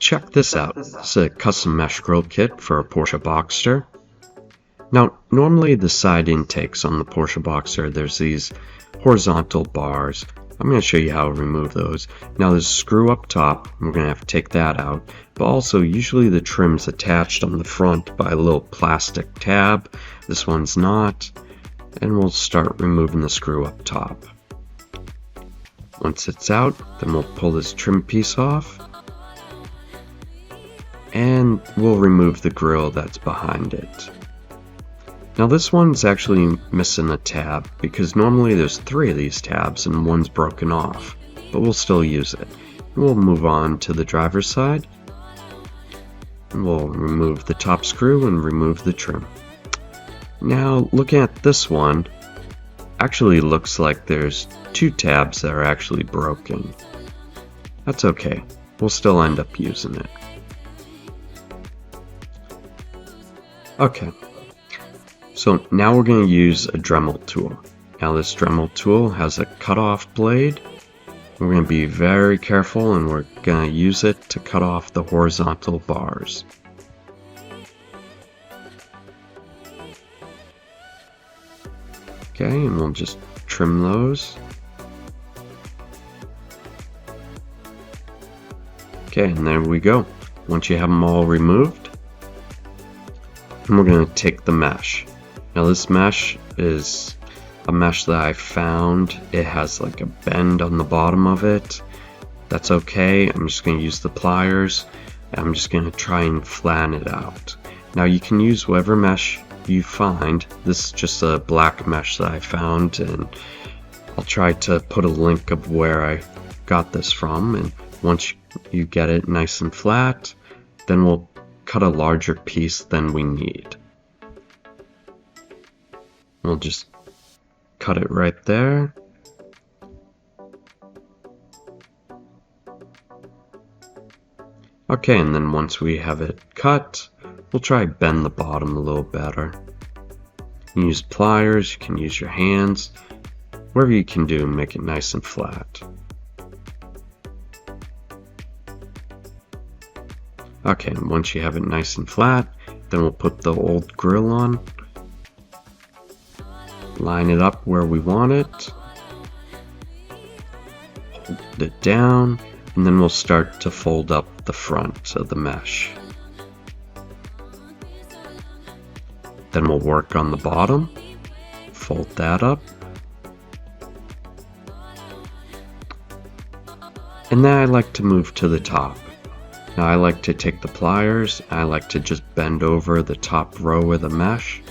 check this out. It's a custom mesh grill kit for a Porsche Boxster. Now, normally the side intakes on the Porsche Boxster, there's these horizontal bars. I'm going to show you how to remove those. Now there's a screw up top, we're going to have to take that out, but also usually the trim's attached on the front by a little plastic tab. This one's not, and we'll start removing the screw up top. Once it's out, then we'll pull this trim piece off, and we'll remove the grill that's behind it. Now this one's actually missing a tab because normally there's 3 of these tabs and one's broken off, but we'll still use it. We'll move on to the driver's side, and we'll remove the top screw and remove the trim. Now looking at this one, actually looks like there's 2 tabs that are actually broken. That's okay, we'll still end up using it. Okay. So now we're going to use a Dremel tool. Now this Dremel tool has a cutoff blade. We're going to be very careful and we're going to use it to cut off the horizontal bars. Okay, and we'll just trim those. Okay, and there we go. Once you have them all removed, and we're going to take the mesh. Now this mesh is a mesh that I found. It has like a bend on the bottom of it. That's okay. I'm just going to use the pliers. I'm just going to try and flatten it out. Now you can use whatever mesh you find. This is just a black mesh that I found, and I'll try to put a link of where I got this from. And once you get it nice and flat, then we'll cut a larger piece than we need. We'll just cut it right there. Okay, and then once we have it cut, we'll try to bend the bottom a little better. You can use pliers, you can use your hands, whatever you can do, make it nice and flat. Okay, and once you have it nice and flat, then we'll put the old grill on. Line it up where we want it, hold it down, and then we'll start to fold up the front of the mesh. Then we'll work on the bottom, fold that up, and then I like to move to the top. Now I like to take the pliers, I like to just bend over the top row of the mesh.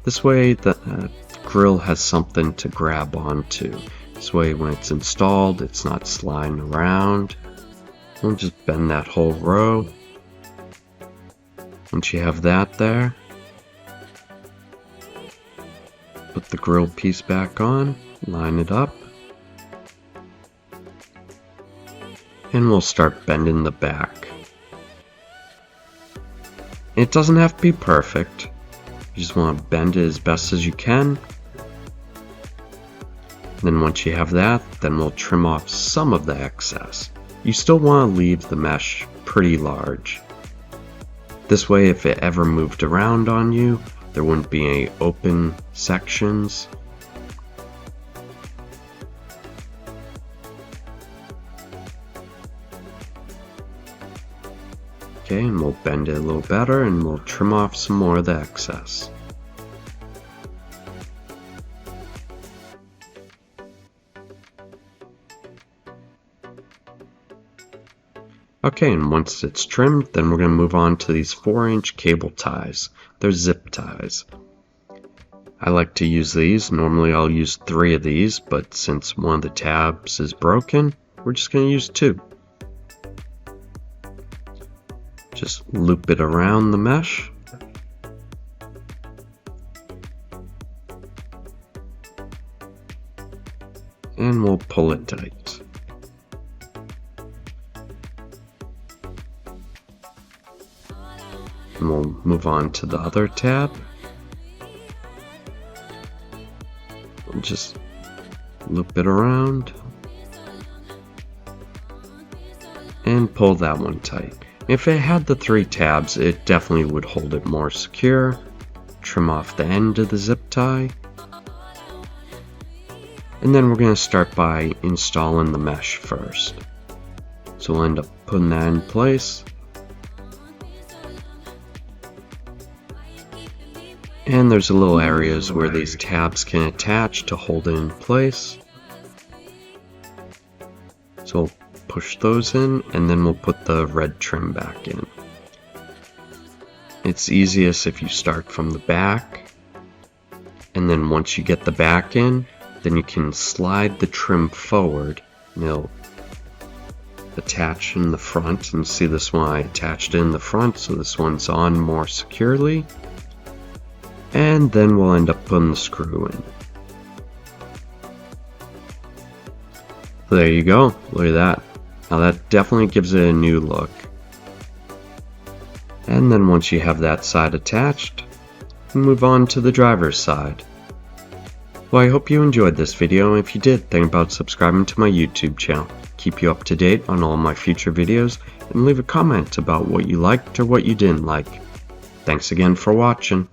This way the grill has something to grab onto. This way when it's installed, it's not sliding around. We'll just bend that whole row. Once you have that there, put the grill piece back on, line it up, and we'll start bending the back. It doesn't have to be perfect. You just want to bend it as best as you can. Then once you have that, then we'll trim off some of the excess. You still want to leave the mesh pretty large. This way, if it ever moved around on you, there wouldn't be any open sections. Okay, and we'll bend it a little better and we'll trim off some more of the excess. Okay, and once it's trimmed, then we're going to move on to these 4-inch cable ties. They're zip ties. I like to use these. Normally I'll use 3 of these, but since one of the tabs is broken, we're just going to use 2. Just loop it around the mesh. And we'll pull it tight. And we'll move on to the other tab. We'll just loop it around and pull that one tight. If it had the 3 tabs, it definitely would hold it more secure. Trim off the end of the zip tie. And then we're going to start by installing the mesh first. So we'll end up putting that in place. And there's a little areas where these tabs can attach to hold it in place. So we'll push those in, and then we'll put the red trim back in. It's easiest if you start from the back, and then once you get the back in, then you can slide the trim forward, and it'll attach in the front. And see this one, I attached it in the front, so this one's on more securely. And then we'll end up putting the screw in. So there you go, look at that. Now that definitely gives it a new look. And then once you have that side attached, move on to the driver's side. Well, I hope you enjoyed this video, and if you did, think about subscribing to my YouTube channel. Keep you up to date on all my future videos, and leave a comment about what you liked or what you didn't like. Thanks again for watching.